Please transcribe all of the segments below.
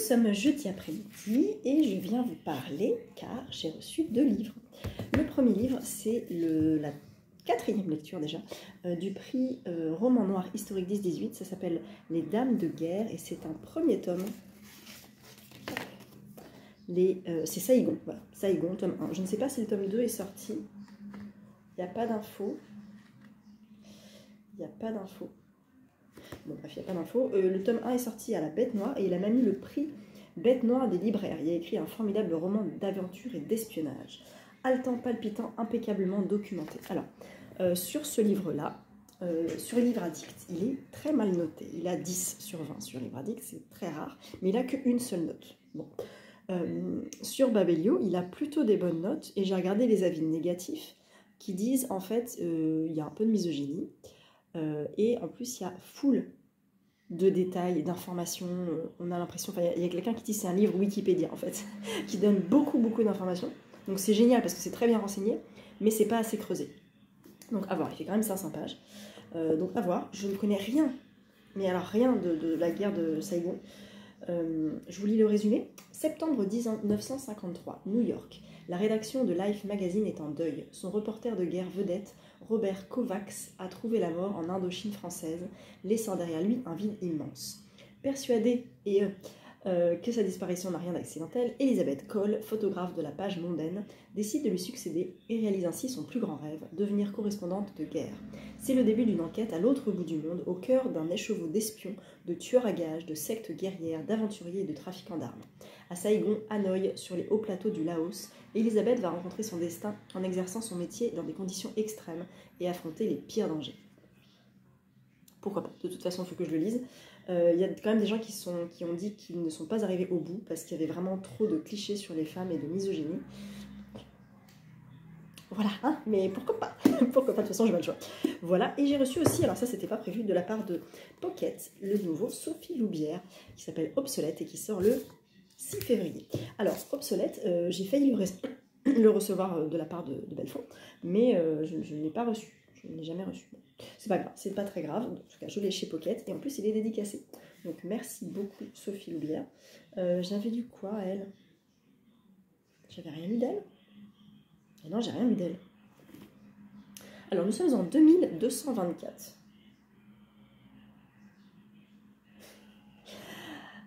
sommes jeudi après-midi et je viens vous parler car j'ai reçu 2 livres. Le premier livre, c'est la 4e lecture déjà du prix roman noir historique 10-18. Ça s'appelle Les Dames de guerre et c'est un premier tome. C'est Saïgon, voilà, Saïgon, tome 1. Je ne sais pas si le tome 2 est sorti. Il n'y a pas d'infos. Il n'y a pas d'infos. Bon, bref, il n'y a pas d'infos. Le tome 1 est sorti à la Bête Noire et il a même eu le prix Bête Noire des libraires. Il a écrit un formidable roman d'aventure et d'espionnage. Haletant, palpitant, impeccablement documenté. Alors, sur ce livre-là, sur Livre Addict, il est très mal noté. Il a 10 sur 20 sur Livre Addict, c'est très rare, mais il n'a qu'une seule note. Bon. Sur Babelio, il a plutôt des bonnes notes et j'ai regardé les avis négatifs qui disent en fait il y a un peu de misogynie et en plus il y a full de détails, d'informations. On a l'impression, enfin il y a quelqu'un qui dit c'est un livre Wikipédia en fait, qui donne beaucoup d'informations. Donc c'est génial parce que c'est très bien renseigné, mais c'est pas assez creusé. Donc à voir, il fait quand même 500 pages. Donc à voir, je ne connais rien, mais alors rien de la guerre de Saïgon. Je vous lis le résumé. Septembre 1953, New York. La rédaction de Life Magazine est en deuil. Son reporter de guerre vedette, Robert Kovacs, a trouvé la mort en Indochine française, laissant derrière lui un vide immense. Persuadée que sa disparition n'a rien d'accidentel, Elizabeth Cole, photographe de la page mondaine, décide de lui succéder et réalise ainsi son plus grand rêve, devenir correspondante de guerre. C'est le début d'une enquête à l'autre bout du monde, au cœur d'un écheveau d'espions, de tueurs à gages, de sectes guerrières, d'aventuriers et de trafiquants d'armes. À Saïgon, Hanoï, sur les hauts plateaux du Laos, Elizabeth va rencontrer son destin en exerçant son métier dans des conditions extrêmes et affronter les pires dangers. Pourquoi pas? De toute façon, il faut que je le lise. Il y a quand même des gens qui ont dit qu'ils ne sont pas arrivés au bout parce qu'il y avait vraiment trop de clichés sur les femmes et de misogynie. Voilà, hein, mais pourquoi pas? Pourquoi pas? De toute façon, j'ai pas le choix. Voilà, et j'ai reçu aussi, alors ça, c'était pas prévu, de la part de Pocket, le nouveau Sophie Loubière, qui s'appelle Obsolète et qui sort le 6 février. Alors, Obsolète, j'ai failli le recevoir de la part de Belfond, mais je ne l'ai pas reçu. Je ne l'ai jamais reçu. C'est pas grave, c'est pas très grave. En tout cas, je l'ai chez Pocket et en plus, il est dédicacé. Donc, merci beaucoup, Sophie Loubière. J'avais lu quoi, elle? J'avais rien lu d'elle? Et non, j'ai rien lu d'elle. Alors, nous sommes en 2224.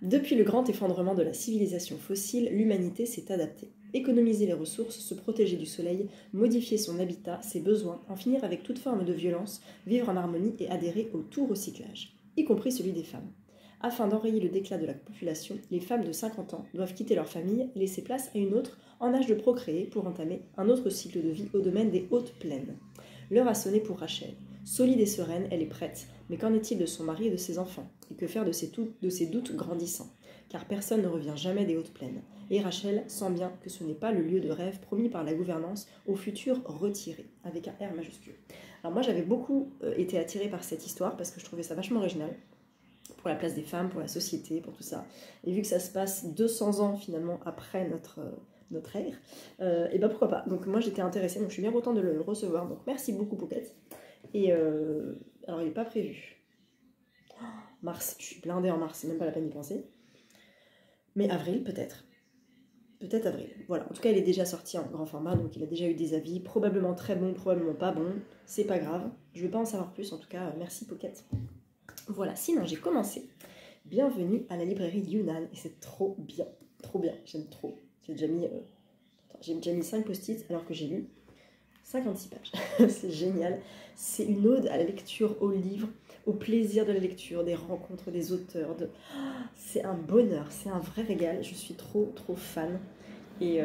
Depuis le grand effondrement de la civilisation fossile, l'humanité s'est adaptée. Économiser les ressources, se protéger du soleil, modifier son habitat, ses besoins, en finir avec toute forme de violence, vivre en harmonie et adhérer au tout recyclage, y compris celui des femmes. Afin d'enrayer le déclin de la population, les femmes de 50 ans doivent quitter leur famille et laisser place à une autre en âge de procréer pour entamer un autre cycle de vie au domaine des hautes plaines. L'heure a sonné pour Rachel. Solide et sereine, elle est prête. Mais qu'en est-il de son mari et de ses enfants? Et que faire de ses doutes grandissants? Car personne ne revient jamais des hautes plaines. Et Rachel sent bien que ce n'est pas le lieu de rêve promis par la gouvernance au futur retiré, avec un R majuscule. Alors moi j'avais beaucoup été attirée par cette histoire parce que je trouvais ça vachement original, pour la place des femmes, pour la société, pour tout ça. Et vu que ça se passe 200 ans finalement après notre ère, et ben pourquoi pas. Donc moi j'étais intéressée, donc je suis bien contente de le recevoir. Donc merci beaucoup Pocket. Et alors il n'est pas prévu. Oh, mars, je suis blindée en mars, c'est même pas la peine d'y penser. Mais avril peut-être. Peut-être avril. Voilà, en tout cas il est déjà sorti en grand format, donc il a déjà eu des avis, probablement très bons, probablement pas bons. C'est pas grave, je veux pas en savoir plus, en tout cas merci Pocket. Voilà, sinon j'ai commencé. Bienvenue à la librairie Yunnan, et c'est trop bien, j'aime trop. J'ai déjà mis 5 post-it alors que j'ai lu 56 pages. C'est génial. C'est une ode à la lecture, au livre, au plaisir de la lecture, des rencontres des auteurs. C'est un bonheur, c'est un vrai régal. Je suis trop fan. Et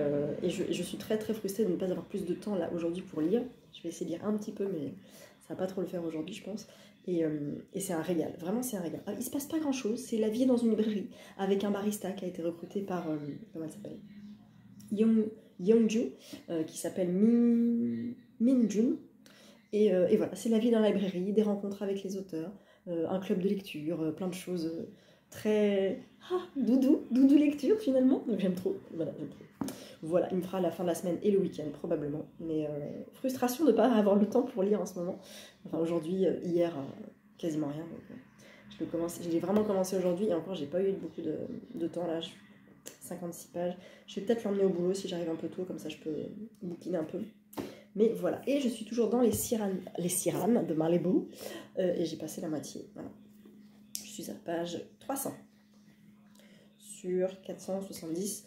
je suis très frustrée de ne pas avoir plus de temps là aujourd'hui pour lire. Je vais essayer de lire un petit peu, mais ça va pas trop le faire aujourd'hui, je pense. Et c'est un régal, vraiment c'est un régal. Alors, il se passe pas grand chose, c'est la vie dans une librairie avec un barista qui a été recruté par, comment elle s'appelle, Youngju, qui s'appelle Minjun. Et voilà, c'est la vie dans la librairie, des rencontres avec les auteurs, un club de lecture, plein de choses très doudou lecture finalement. Donc j'aime trop, voilà, j'aime trop. Voilà, il me fera la fin de la semaine et le week-end probablement. Mais frustration de ne pas avoir le temps pour lire en ce moment. Enfin aujourd'hui, hier, quasiment rien. Donc, Je l'ai vraiment commencé aujourd'hui et encore, j'ai pas eu beaucoup de temps là. 56 pages. Je vais peut-être l'emmener au boulot si j'arrive un peu tôt, comme ça je peux bouquiner un peu. Mais voilà, et je suis toujours dans les Cyrans de Marley Bou, et j'ai passé la moitié. Voilà. Je suis à la page 300 sur 470.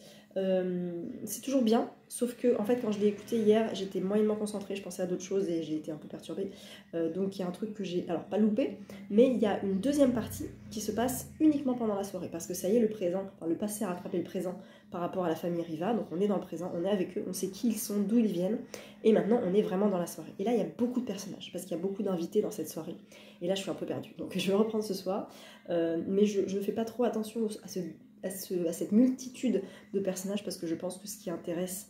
C'est toujours bien, sauf que en fait quand je l'ai écouté hier, j'étais moyennement concentrée, je pensais à d'autres choses et j'ai été un peu perturbée. Donc il y a un truc que j'ai, alors pas loupé, mais il y a une deuxième partie qui se passe uniquement pendant la soirée, parce que ça y est, le présent, enfin, le passé a rattrapé le présent par rapport à la famille Riva, donc on est dans le présent, on est avec eux, on sait qui ils sont, d'où ils viennent, et maintenant on est vraiment dans la soirée. Et là il y a beaucoup de personnages, parce qu'il y a beaucoup d'invités dans cette soirée, et là je suis un peu perdue, donc je vais reprendre ce soir, mais je ne fais pas trop attention à cette multitude de personnages, parce que je pense que ce qui m'intéresse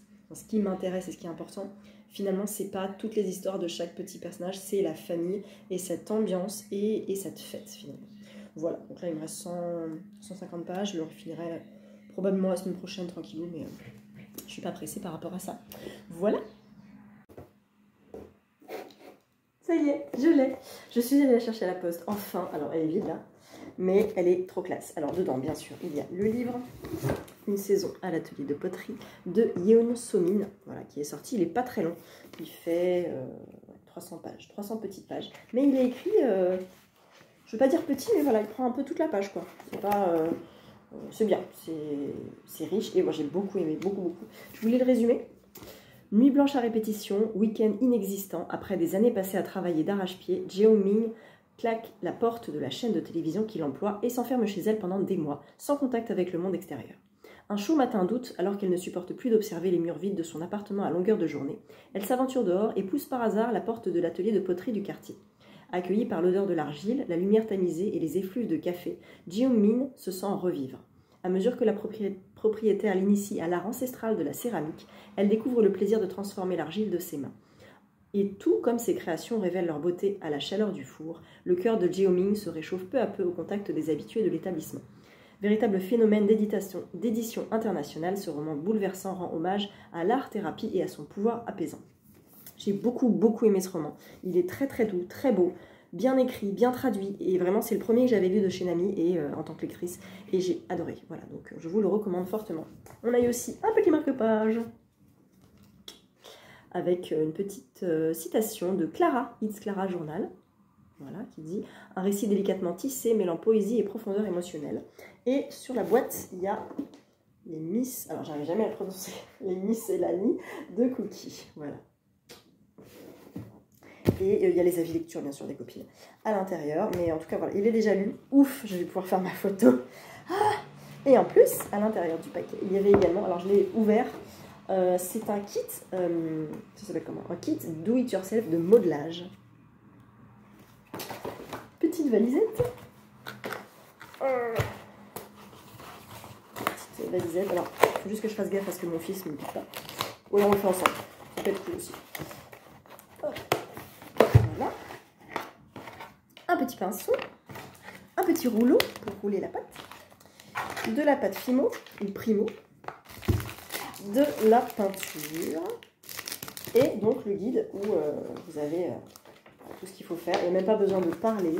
et ce qui est important, finalement, c'est pas toutes les histoires de chaque petit personnage, c'est la famille et cette ambiance et cette fête, finalement. Voilà, donc là, il me reste 150 pages, je le finirai probablement la semaine prochaine, tranquillou, mais je suis pas pressée par rapport à ça. Voilà. Ça y est, je l'ai. Je suis allée la chercher à la poste, enfin. Alors, elle est vide, là, mais elle est trop classe. Alors, dedans, bien sûr, il y a le livre, Une saison à l'atelier de poterie de Yeon So-min, voilà, qui est sorti. Il n'est pas très long, il fait 300 pages, 300 petites pages. Mais il est écrit, je ne veux pas dire petit, mais voilà, il prend un peu toute la page, quoi. C'est pas... c'est bien, c'est riche, et moi j'ai beaucoup aimé, beaucoup. Je voulais le résumer. Nuit blanche à répétition, week-end inexistant, après des années passées à travailler d'arrache-pied, Jeong-min claque la porte de la chaîne de télévision qui l'emploie et s'enferme chez elle pendant des mois, sans contact avec le monde extérieur. Un chaud matin d'août, alors qu'elle ne supporte plus d'observer les murs vides de son appartement à longueur de journée, elle s'aventure dehors et pousse par hasard la porte de l'atelier de poterie du quartier. Accueillie par l'odeur de l'argile, la lumière tamisée et les effluves de café, Jeong-min se sent revivre. À mesure que la propriétaire l'initie à l'art ancestral de la céramique, elle découvre le plaisir de transformer l'argile de ses mains. Et tout comme ses créations révèlent leur beauté à la chaleur du four, le cœur de Jeong-min se réchauffe peu à peu au contact des habitués de l'établissement. Véritable phénomène d'édition internationale, ce roman bouleversant rend hommage à l'art-thérapie et à son pouvoir apaisant. J'ai beaucoup aimé ce roman. Il est très doux, très beau, bien écrit, bien traduit, et vraiment c'est le premier que j'avais lu de chez Nami et en tant que lectrice, et j'ai adoré. Voilà, donc je vous le recommande fortement. On a eu aussi un petit marque-page avec une petite citation de Clara, It's Clara Journal, voilà, qui dit « Un récit délicatement tissé, mêlant poésie et profondeur émotionnelle ». Et sur la boîte, il y a les Miss, alors j'arrive jamais à le prononcer, les Miss et Lani de Cookie, voilà. Et il y a les avis lecture, bien sûr, des copines à l'intérieur. Mais en tout cas, voilà, il est déjà lu. Ouf, je vais pouvoir faire ma photo. Ah, et en plus, à l'intérieur du paquet, il y avait également, alors je l'ai ouvert, c'est un kit, ça s'appelle comment? Un kit do it yourself de modelage. Petite valisette. Petite valisette. Alors, il faut juste que je fasse gaffe parce que mon fils ne me pique pas. Ou alors on le fait ensemble. Ça peut être cool aussi. Voilà. Un petit pinceau. Un petit rouleau pour rouler la pâte. De la pâte Fimo ou Primo. De la peinture. Et donc le guide où vous avez tout ce qu'il faut faire. Il n'y a même pas besoin de parler.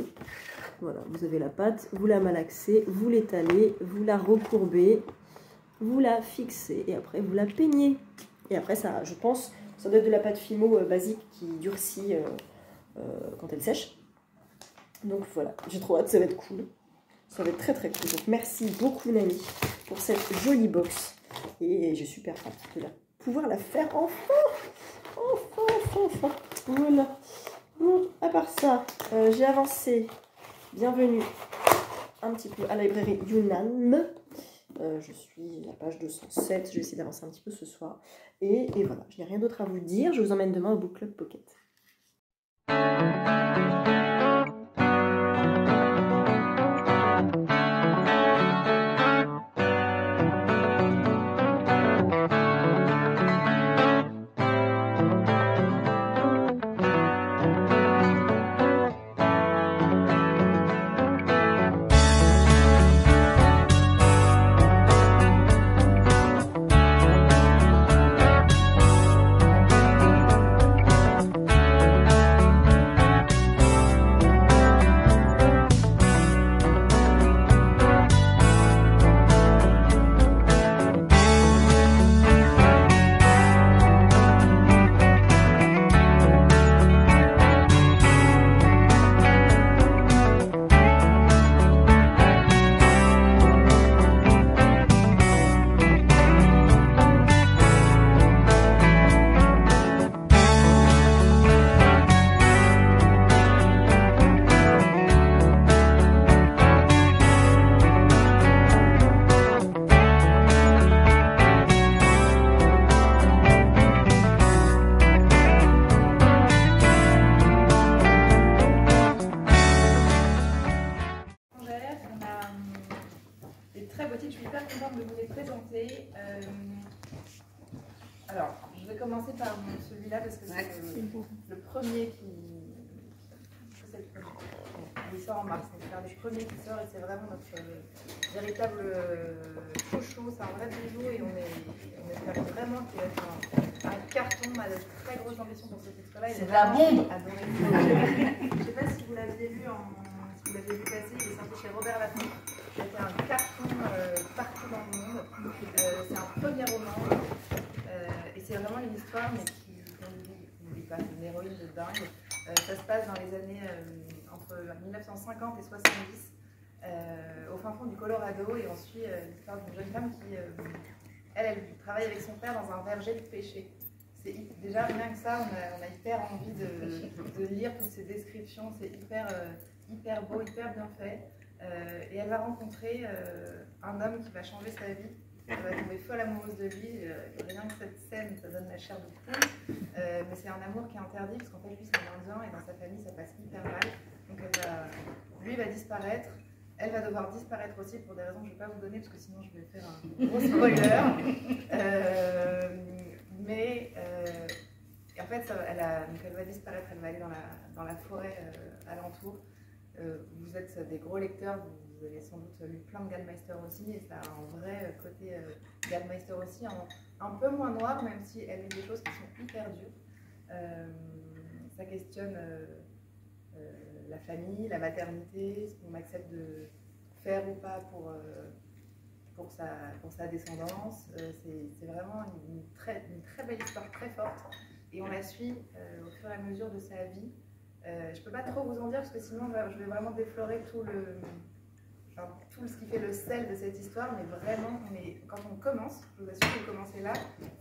Voilà, vous avez la pâte, vous la malaxez, vous l'étalez, vous la recourbez, vous la fixez et après vous la peignez. Et après ça, je pense, ça doit être de la pâte Fimo basique qui durcit quand elle sèche. Donc voilà, j'ai trop hâte, ça va être cool. Ça va être très cool. Donc merci beaucoup Nami pour cette jolie box. Et j'ai super hâte de pouvoir la faire enfin. Enfin. Voilà. Bon, à part ça, j'ai avancé. Bienvenue un petit peu à la librairie Yunnan. Je suis à la page 207. Je vais essayer d'avancer un petit peu ce soir. Et voilà, je n'ai rien d'autre à vous dire. Je vous emmène demain au Book Club Pocket. Boutique, je suis hyper contente de vous les présenter. Alors, je vais commencer par celui-là parce que c'est le premier qui... C'est le premier. Il sort en mars, donc c'est un des premiers qui sort et c'est vraiment notre véritable chouchou. C'est un vrai bijou et on espère vraiment qu'il va être un carton. On a de très grosses ambitions pour ce titre-là. C'est la bombe. Adoré. Je ne sais pas si vous l'aviez vu passer, il est sorti chez Robert Laffont. Il a fait un carton partout dans le monde. C'est un premier roman et c'est vraiment une histoire, mais qui, on n'oublie pas, une héroïne de dingue. Ça se passe dans les années entre 1950 et 70, au fin fond du Colorado, et on suit l'histoire d'une jeune femme qui, elle travaille avec son père dans un verger de pêcher. Déjà, rien que ça, on a hyper envie de lire toutes ces descriptions, c'est hyper beau, hyper bien fait. Et elle va rencontrer un homme qui va changer sa vie. Elle va tomber folle amoureuse de lui. Rien que cette scène, ça donne la chair de poule. Mais c'est un amour qui est interdit, parce qu'en fait, lui, c'est un Indien, et dans sa famille, ça passe hyper mal. Donc lui va disparaître. Elle va devoir disparaître aussi pour des raisons que je ne vais pas vous donner, parce que sinon, je vais faire un gros spoiler. Et en fait, elle va disparaître, elle va aller dans la forêt alentour. Vous êtes des gros lecteurs, vous avez sans doute lu plein de Gallmeister aussi, et ça a un vrai côté Gallmeister aussi, un peu moins noir, même si elle lit des choses qui sont hyper dures. Ça questionne la famille, la maternité, ce qu'on accepte de faire ou pas pour sa descendance. C'est vraiment une très belle histoire, très forte, et on la suit au fur et à mesure de sa vie. Je ne peux pas trop vous en dire parce que sinon je vais vraiment déflorer tout ce qui fait le sel de cette histoire, mais vraiment, quand on commence, je vous assure que vous commencez là,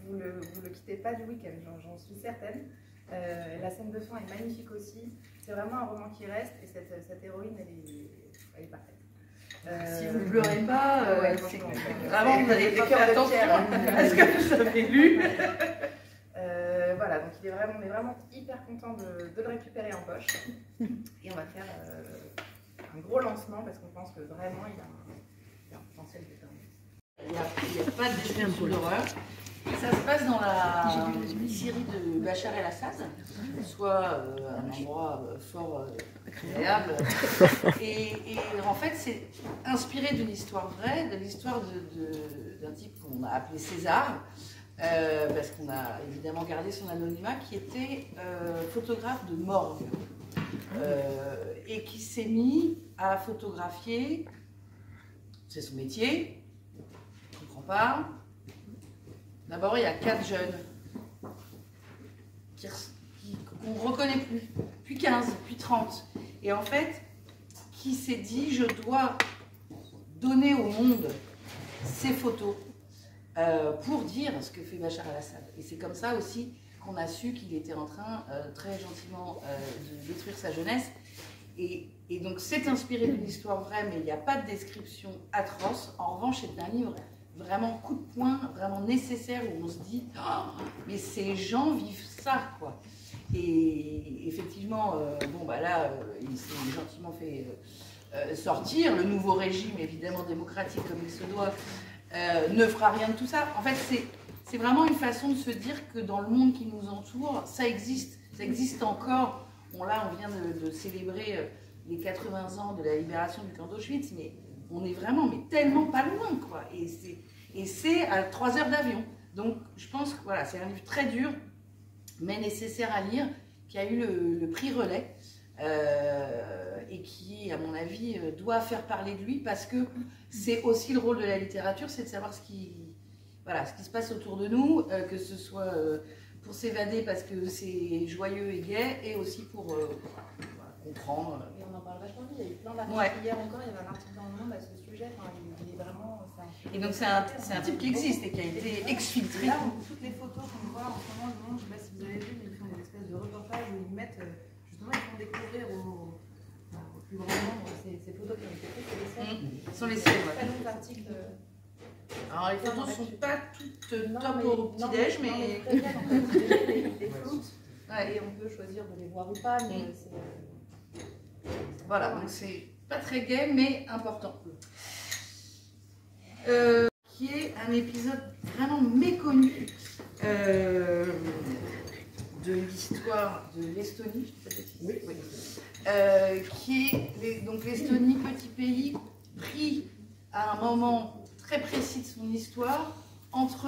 vous le quittez pas du week-end, j'en suis certaine. La scène de fin est magnifique aussi, c'est vraiment un roman qui reste, et cette héroïne, elle est parfaite. Si vous ne pleurez pas, c'est vraiment, vous n'allez pas faire attention à ce que vous avez lu. Voilà, donc on est vraiment hyper content de le récupérer en poche. Et on va faire un gros lancement parce qu'on pense que vraiment il a un potentiel de dingue. Il n'y a pas de description d'horreur. Ça se passe dans la Syrie de Bachar el-Assad, soit un endroit fort agréable. Et en fait, c'est inspiré d'une histoire vraie, de l'histoire d'un type qu'on a appelé César. Parce qu'on a évidemment gardé son anonymat, qui était photographe de morgue et qui s'est mis à photographier, c'est son métier, je ne comprends pas. D'abord, il y a 4 jeunes qu'on ne reconnaît plus, puis 15, puis 30, et en fait, qui s'est dit, je dois donner au monde ces photos. Pour dire ce que fait Bachar el-Assad. Et c'est comme ça aussi qu'on a su qu'il était en train, très gentiment, de détruire sa jeunesse. Et donc c'est inspiré d'une histoire vraie, mais il n'y a pas de description atroce. En revanche, c'est un livre vraiment coup de poing, vraiment nécessaire, où on se dit oh, mais ces gens vivent ça, quoi. Et effectivement, il s'est gentiment fait sortir. Le nouveau régime, évidemment démocratique comme il se doit, ne fera rien de tout ça. En fait, c'est vraiment une façon de se dire que dans le monde qui nous entoure, ça existe encore. Bon, là, on vient de célébrer les 80 ans de la libération du camp d'Auschwitz, mais on est vraiment tellement pas loin, quoi. Et c'est à 3 heures d'avion. Donc, je pense que voilà, c'est un livre très dur, mais nécessaire à lire, qui a eu le prix Relais. Et qui, à mon avis, doit faire parler de lui, parce que c'est aussi le rôle de la littérature, c'est de savoir ce qui se passe autour de nous, que ce soit pour s'évader parce que c'est joyeux et gai, et aussi pour comprendre. Et on en parle vachement, il y a eu plein d'articles hier encore, il y avait un article dans Le Monde à ce sujet, enfin, il est vraiment... Et donc c'est un type qui existe et qui a été exfiltré. Là, toutes les photos qu'on voit en ce moment, Le Monde, je ne sais pas si vous avez vu, mais ils font des espèces de reportages où ils mettent... Justement, ils font découvrir au plus grand nombre ces photos qui ont été prises, c'est les siennes. Ce sont les siennes, ouais. Très longs articles. Alors, les photos ne sont pas toutes top au petit-déj, mais... Les floutes, et on peut choisir de les voir ou pas, mais c'est... Voilà, donc c'est pas très gai, mais important. qui est un épisode vraiment méconnu de l'histoire de l'Estonie, qui est donc l'Estonie, petit pays pris à un moment très précis de son histoire entre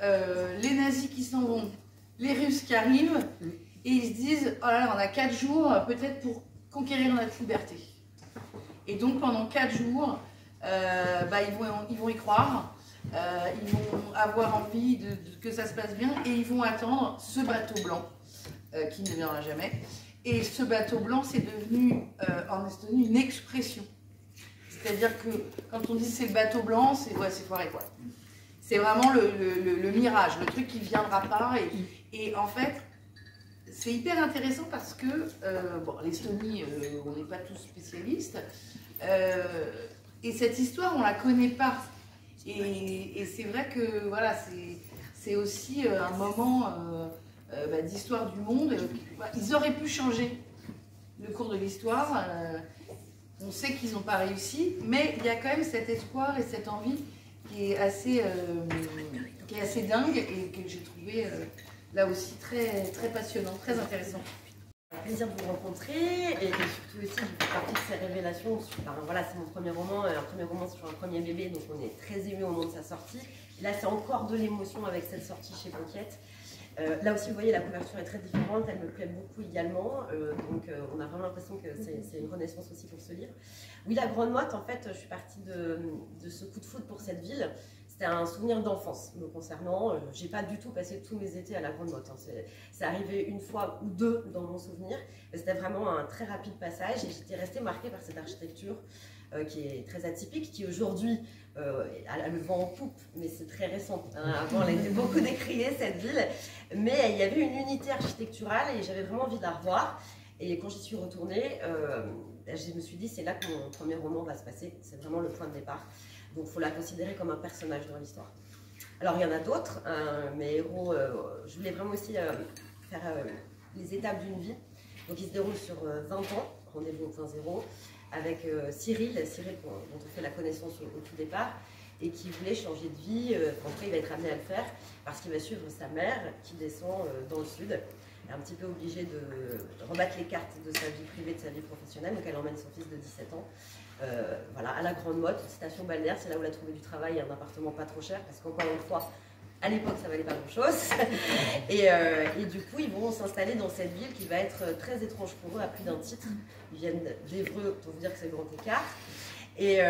les nazis qui s'en vont, les Russes qui arrivent, et ils se disent oh là là, on a 4 jours peut-être pour conquérir notre liberté. Et donc pendant 4 jours, ils vont y croire, ils vont avoir envie que ça se passe bien, et ils vont attendre ce bateau blanc qui ne viendra jamais. Et ce bateau blanc, c'est devenu en Estonie une expression. C'est-à-dire que quand on dit c'est le bateau blanc, c'est ouais, c'est foiré quoi. C'est vraiment le mirage, le truc qui ne viendra pas. Et en fait, c'est hyper intéressant parce que, bon, l'Estonie, on n'est pas tous spécialistes. Et cette histoire, on ne la connaît pas. Et c'est vrai que voilà, c'est aussi un moment d'histoire du monde. Ils auraient pu changer le cours de l'histoire. On sait qu'ils n'ont pas réussi, mais il y a quand même cet espoir et cette envie qui est assez dingue et que j'ai trouvé là aussi très, très passionnant, très intéressant. Plaisir de vous rencontrer et surtout aussi je fais partie de ces révélations. Voilà, c'est mon premier roman sur un premier bébé, donc on est très ému au moment de sa sortie. Et là c'est encore de l'émotion avec cette sortie chez Pocket. Là aussi vous voyez la couverture est très différente, elle me plaît beaucoup également, donc on a vraiment l'impression que c'est une renaissance aussi pour ce livre. Oui, la Grande Motte, en fait je suis partie de ce coup de foudre pour cette ville. C'était un souvenir d'enfance me concernant. J'ai pas du tout passé tous mes étés à la Grande Motte. Hein. C'est arrivé une fois ou deux dans mon souvenir. C'était vraiment un très rapide passage et j'étais restée marquée par cette architecture qui est très atypique, qui aujourd'hui a le vent en poupe, mais c'est très récent. Hein. Avant, elle a été beaucoup décriée cette ville, mais il y avait une unité architecturale et j'avais vraiment envie de la revoir. Et quand j'y suis retournée, je me suis dit c'est là que mon premier roman va se passer. C'est vraiment le point de départ. Donc il faut la considérer comme un personnage dans l'histoire. Alors il y en a d'autres, mes héros, je voulais vraiment aussi faire les étapes d'une vie. Donc il se déroule sur 20 ans, rendez-vous au point zéro, avec Cyril dont on fait la connaissance au tout départ, et qui voulait changer de vie. En tout cas il va être amené à le faire, parce qu'il va suivre sa mère qui descend dans le sud. Elle est un petit peu obligée de rebattre les cartes de sa vie privée, de sa vie professionnelle, donc elle emmène son fils de 17 ans. Voilà, à la Grande Motte, station balnéaire, c'est là où elle a trouvé du travail et un appartement pas trop cher, parce qu'encore une fois, à l'époque, ça valait pas grand-chose. Et du coup, ils vont s'installer dans cette ville qui va être très étrange pour eux, à plus d'un titre. Ils viennent d'Évreux, pour vous dire que c'est le grand écart. Et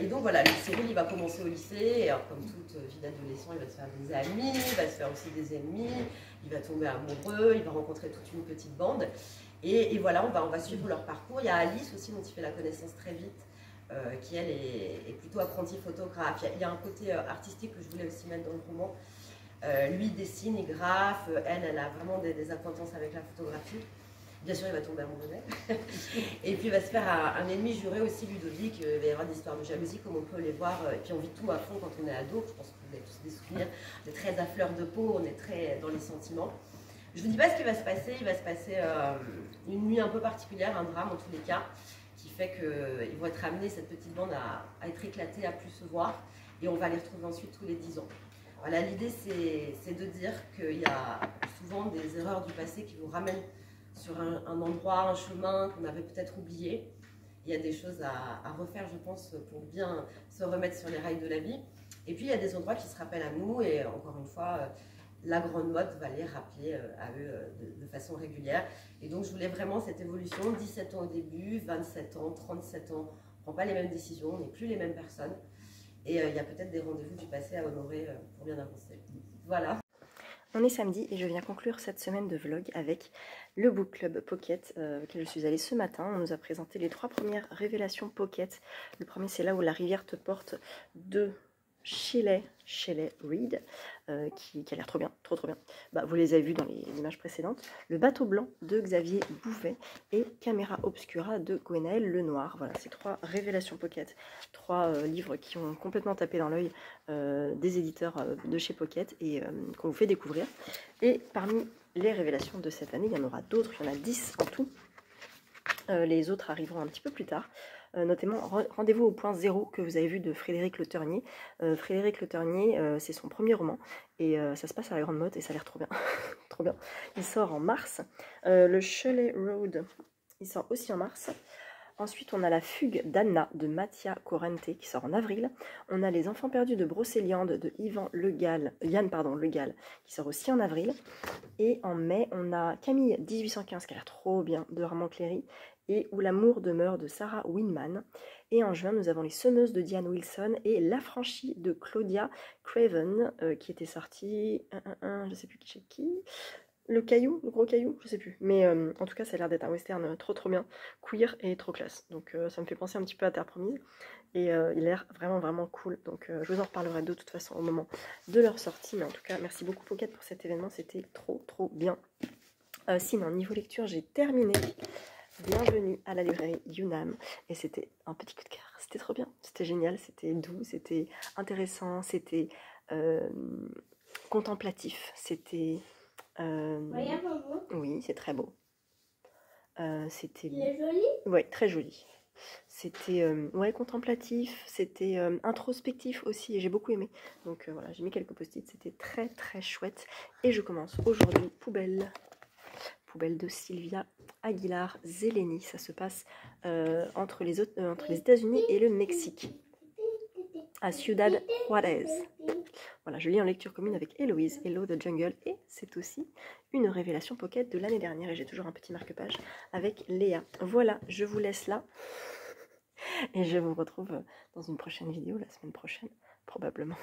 donc voilà, Cyril, il va commencer au lycée, et alors, comme toute vie d'adolescent, il va se faire des amis, il va se faire aussi des ennemis, il va tomber amoureux, il va rencontrer toute une petite bande. Et voilà, on va suivre leur parcours. Il y a Alice aussi, dont il fait la connaissance très vite, qui elle est plutôt apprentie photographe. Il y a un côté artistique que je voulais aussi mettre dans le roman. Lui il dessine, il graffe, elle a vraiment des acquaintances avec la photographie. Bien sûr, il va tomber amoureux d'elle. Et puis il va se faire un ennemi juré aussi, Ludovic. Il va y avoir des histoires de jalousie, comme on peut les voir. Et puis on vit tout à fond quand on est ado. Je pense que vous avez tous des souvenirs. On est très à fleur de peau, on est très dans les sentiments. Je ne vous dis pas ce qui va se passer. Il va se passer une nuit un peu particulière, un drame en tous les cas, qui fait qu'ils vont être amenés, cette petite bande, à être éclatés, à plus se voir. Et on va les retrouver ensuite tous les 10 ans. Voilà, l'idée c'est de dire qu'il y a souvent des erreurs du passé qui vous ramènent sur un endroit, un chemin qu'on avait peut-être oublié. Il y a des choses à refaire, je pense, pour bien se remettre sur les rails de la vie. Et puis il y a des endroits qui se rappellent à nous, et encore une fois, la Grande Motte va les rappeler à eux de façon régulière. Et donc je voulais vraiment cette évolution, 17 ans au début, 27 ans, 37 ans, on ne prend pas les mêmes décisions, on n'est plus les mêmes personnes. Et il y a peut-être des rendez-vous du passé à honorer pour bien avancer. Voilà. On est samedi et je viens conclure cette semaine de vlog avec le Book Club Pocket auquel je suis allée ce matin. On nous a présenté les 3 premières révélations Pocket. Le premier, c'est Là où la rivière te porte de Shelley Reid, qui a l'air trop bien, trop bien. Bah, vous les avez vus dans les images précédentes. Le Bateau Blanc de Xavier Bouvet et Camera Obscura de Gwenaëlle Lenoir. Voilà, ces 3 révélations Pocket, 3 livres qui ont complètement tapé dans l'œil des éditeurs de chez Pocket et qu'on vous fait découvrir. Et parmi les révélations de cette année, il y en aura d'autres, il y en a 10 en tout. Les autres arriveront un petit peu plus tard. Notamment, Rendez-vous au point zéro que vous avez vu de Frédéric Le Ternier. Frédéric Le Ternier, c'est son premier roman et ça se passe à la Grande Motte et ça a l'air trop bien. Trop bien. Il sort en mars. Le Shelley Road, il sort aussi en mars. Ensuite, on a La Fugue d'Anna de Mattia Corrente qui sort en avril. On a Les Enfants perdus de Brocéliande de Yann Le Gall qui sort aussi en avril. Et en mai, on a Camille 1815 qui a l'air trop bien de Armand Cléry et Où l'amour demeure de Sarah Winman. Et en juin, nous avons Les Semeuses de Diane Wilson et L'Affranchie de Claudia Craven qui était sortie, je sais plus chez qui. Le gros caillou, je sais plus. Mais en tout cas, ça a l'air d'être un western trop bien, queer et trop classe. Donc ça me fait penser un petit peu à Terre Promise. Et il a l'air vraiment cool. Donc je vous en reparlerai de toute façon au moment de leur sortie. Mais en tout cas, merci beaucoup Pocket pour cet événement. C'était trop bien. Sinon, niveau lecture, j'ai terminé. Bienvenue à la librairie Yunam. Et c'était un petit coup de cœur. C'était trop bien. C'était génial. C'était doux. C'était intéressant. C'était contemplatif. C'était... oui, c'est très beau. C'était... Il est joli? Ouais, très joli. C'était ouais, contemplatif, c'était introspectif aussi, et j'ai beaucoup aimé. Donc voilà, j'ai mis quelques post-it, c'était très chouette. Et je commence aujourd'hui Poubelle de Sylvia Aguilar Zeleny. Ça se passe entre les États-Unis et le Mexique, à Ciudad Juárez. Voilà, je lis en lecture commune avec Héloïse, Hello the Jungle, et c'est aussi une révélation Pocket de l'année dernière, et j'ai toujours un petit marque-page avec Léa. Voilà, je vous laisse là, et je vous retrouve dans une prochaine vidéo, la semaine prochaine, probablement.